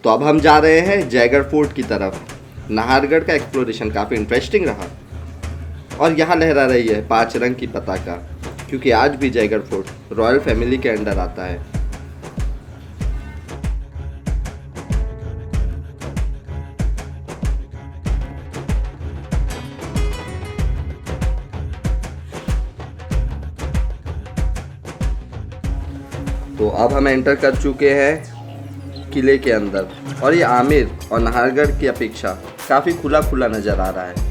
तो अब हम जा रहे हैं जयगढ़ फोर्ट की तरफ। नाहरगढ़ का एक्सप्लोरेशन काफ़ी इंटरेस्टिंग रहा और यहाँ लहरा रही है 5 रंग की पताका, क्योंकि आज भी जयगढ़ फोर्ट रॉयल फैमिली के अंडर आता है। तो अब हम एंटर कर चुके हैं किले के अंदर और ये आमेर और नाहरगढ़ की अपेक्षा काफ़ी खुला खुला नज़र आ रहा है।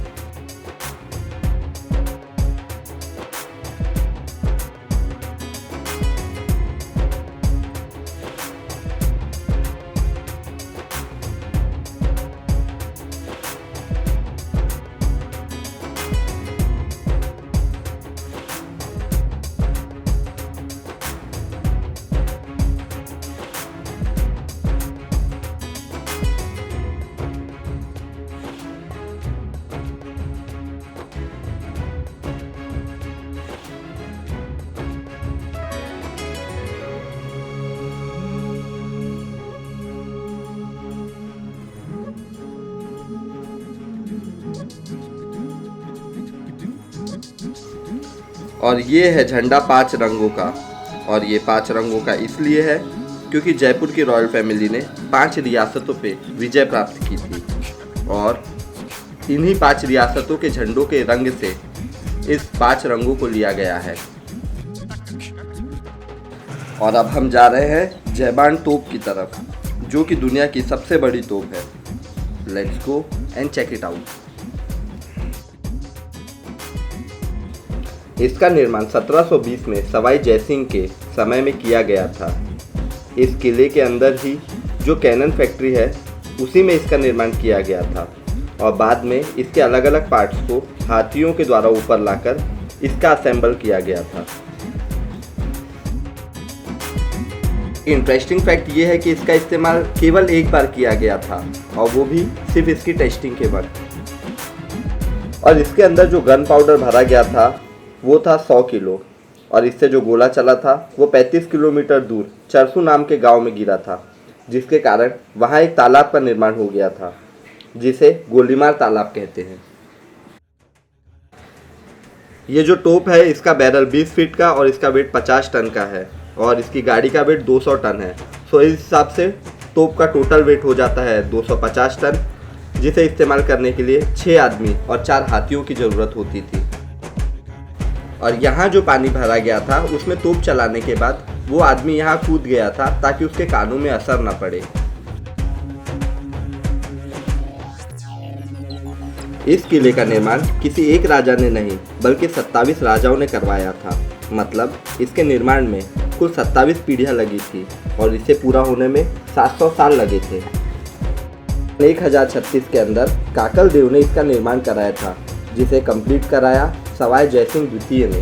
और ये है झंडा 5 रंगों का, और ये 5 रंगों का इसलिए है क्योंकि जयपुर की रॉयल फैमिली ने 5 रियासतों पे विजय प्राप्त की थी और इन्हीं 5 रियासतों के झंडों के रंग से इस 5 रंगों को लिया गया है। और अब हम जा रहे हैं जयबान तोप की तरफ, जो कि दुनिया की सबसे बड़ी तोप है। Let's go and check it out. इसका निर्माण 1720 में सवाई जयसिंह के समय में किया गया था। इस किले के अंदर ही जो कैनन फैक्ट्री है उसी में इसका निर्माण किया गया था और बाद में इसके अलग अलग पार्ट्स को हाथियों के द्वारा ऊपर लाकर इसका असेंबल किया गया था। इंटरेस्टिंग फैक्ट ये है कि इसका इस्तेमाल केवल एक बार किया गया था और वो भी सिर्फ इसकी टेस्टिंग के वक्त। और इसके अंदर जो गन पाउडर भरा गया था वो था 100 किलो और इससे जो गोला चला था वो 35 किलोमीटर दूर चरसू नाम के गांव में गिरा था, जिसके कारण वहां एक तालाब का निर्माण हो गया था जिसे गोलीमार तालाब कहते हैं। ये जो तोप है इसका बैरल 20 फीट का और इसका वेट 50 टन का है और इसकी गाड़ी का वेट 200 टन है। सो इस हिसाब से तोप का टोटल वेट हो जाता है 250 टन, जिसे इस्तेमाल करने के लिए 6 आदमी और 4 हाथियों की ज़रूरत होती थी। और यहाँ जो पानी भरा गया था उसमें तोप चलाने के बाद वो आदमी यहाँ कूद गया था ताकि उसके कानों में असर न पड़े। इस किले का निर्माण किसी एक राजा ने नहीं बल्कि 27 राजाओं ने करवाया था। मतलब इसके निर्माण में कुल 27 पीढ़ियाँ लगी थी और इसे पूरा होने में 700 साल लगे थे। 1036 के अंदर काकल देव ने इसका निर्माण कराया था, जिसे कंप्लीट कराया सवाई जयसिंह द्वितीय ने।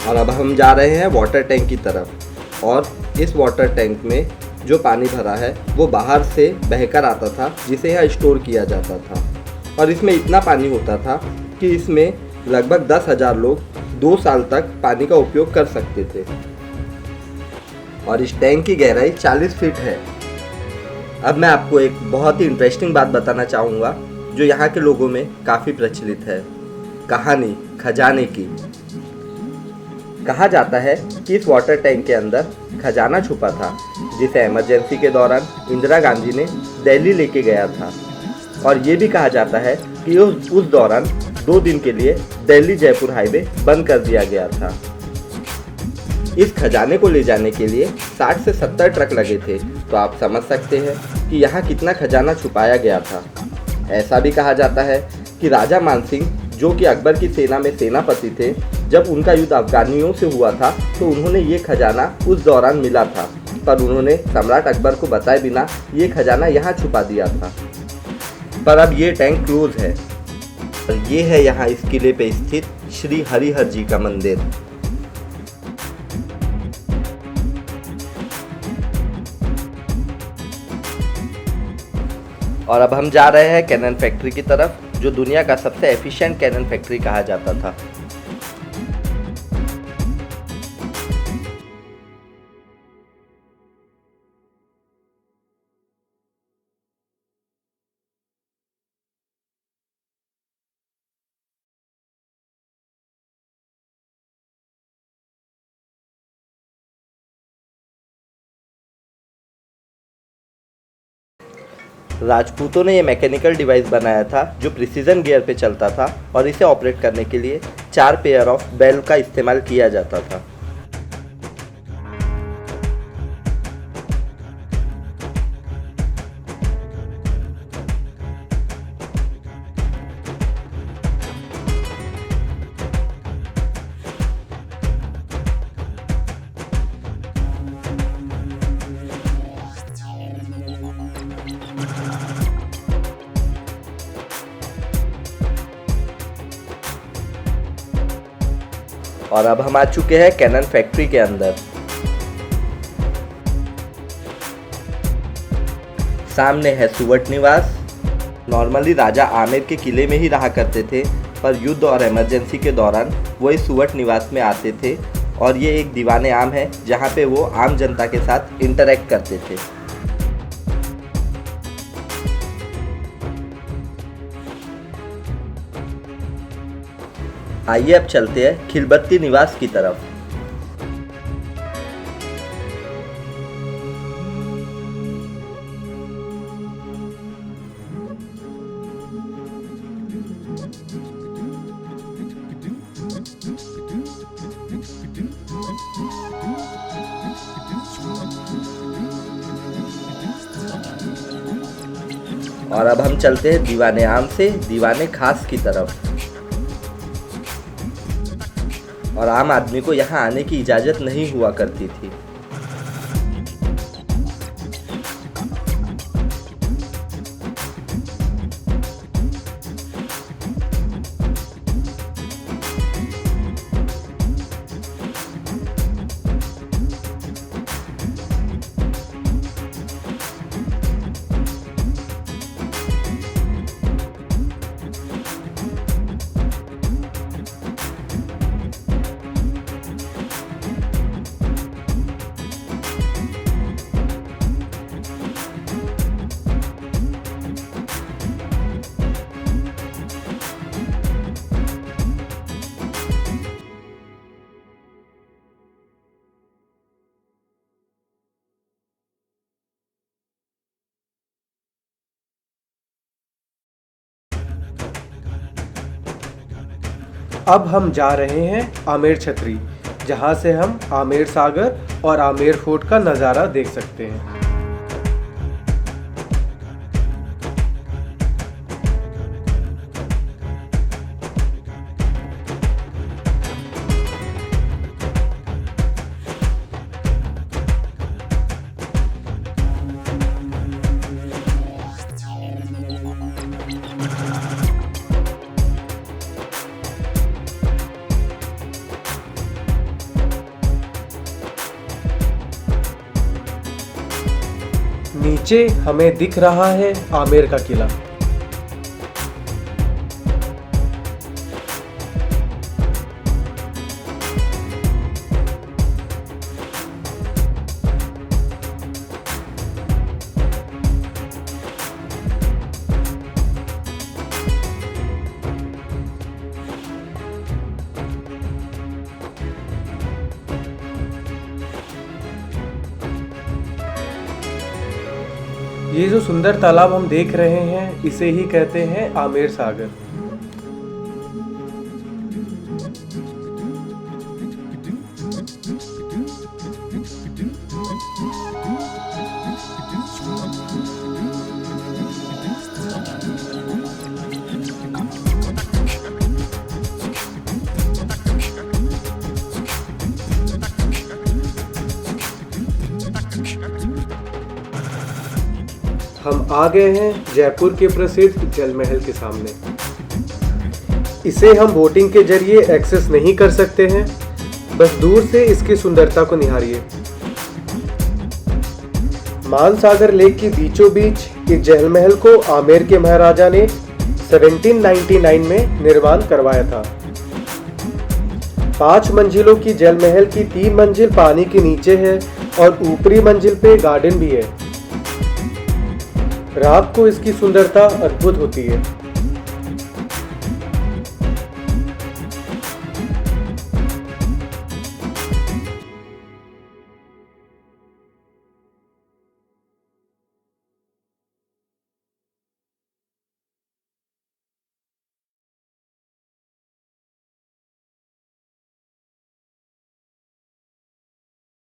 और अब हम जा रहे हैं वाटर टैंक की तरफ और इस वाटर टैंक में जो पानी भरा है वो बाहर से बहकर आता था, जिसे यहाँ स्टोर किया जाता था। और इसमें इतना पानी होता था कि इसमें लगभग 10,000 लोग 2 साल तक पानी का उपयोग कर सकते थे। और इस टैंक की गहराई 40 फीट है। अब मैं आपको एक बहुत ही इंटरेस्टिंग बात बताना चाहूँगा जो यहाँ के लोगों में काफ़ी प्रचलित है, कहानी खजाने की। कहा जाता है कि इस वाटर टैंक के अंदर खजाना छुपा था, जिसे इमरजेंसी के दौरान इंदिरा गांधी ने दिल्ली लेके गया था। और ये भी कहा जाता है कि उस दौरान 2 दिन के लिए दिल्ली जयपुर हाईवे बंद कर दिया गया था। इस खजाने को ले जाने के लिए 60 से 70 ट्रक लगे थे, तो आप समझ सकते हैं कि यहाँ कितना खजाना छुपाया गया था। ऐसा भी कहा जाता है कि राजा मानसिंह, जो कि अकबर की सेना में सेनापति थे, जब उनका युद्ध अफगानियों से हुआ था तो उन्होंने ये खजाना उस दौरान मिला था, पर उन्होंने सम्राट अकबर को बताए बिना ये खजाना यहाँ छुपा दिया था। पर अब ये टैंक क्लोज है। और ये है यहाँ इस किले पे स्थित श्री हरिहर जी का मंदिर। और अब हम जा रहे हैं कैनन फैक्ट्री की तरफ, जो दुनिया का सबसे एफिशिएंट कैनन फैक्ट्री कहा जाता था। राजपूतों ने ये मैकेनिकल डिवाइस बनाया था जो प्रिसीजन गियर पे चलता था और इसे ऑपरेट करने के लिए 4 पेयर ऑफ बेल का इस्तेमाल किया जाता था। और अब हम आ चुके हैं कैनन फैक्ट्री के अंदर। सामने है सुवट निवास। नॉर्मली राजा आमेर के किले में ही रहा करते थे, पर युद्ध और इमरजेंसी के दौरान वो इस सुवट निवास में आते थे और ये एक दीवाने आम है जहाँ पे वो आम जनता के साथ इंटरेक्ट करते थे। आइए अब चलते हैं खिलबत्ती निवास की तरफ। और अब हम चलते हैं दीवाने आम से दीवाने खास की तरफ। और आम आदमी को यहाँ आने की इजाज़त नहीं हुआ करती थी। अब हम जा रहे हैं आमेर छतरी, जहां से हम आमेर सागर और आमेर फोर्ट का नज़ारा देख सकते हैं। नीचे हमें दिख रहा है आमेर का किला। ये जो सुंदर तालाब हम देख रहे हैं, इसे ही कहते हैं आमेर सागर। हम आ गए हैं जयपुर के प्रसिद्ध जल महल के सामने। इसे हम बोटिंग के जरिए एक्सेस नहीं कर सकते हैं, बस दूर से इसकी सुंदरता को निहारिए। मानसागर लेक के बीचों बीच इस जल महल को आमेर के महाराजा ने 1799 में निर्माण करवाया था। 5 मंजिलों की जल महल की 3 मंजिल पानी के नीचे है और ऊपरी मंजिल पे गार्डन भी है। रात को इसकी सुंदरता अद्भुत होती है।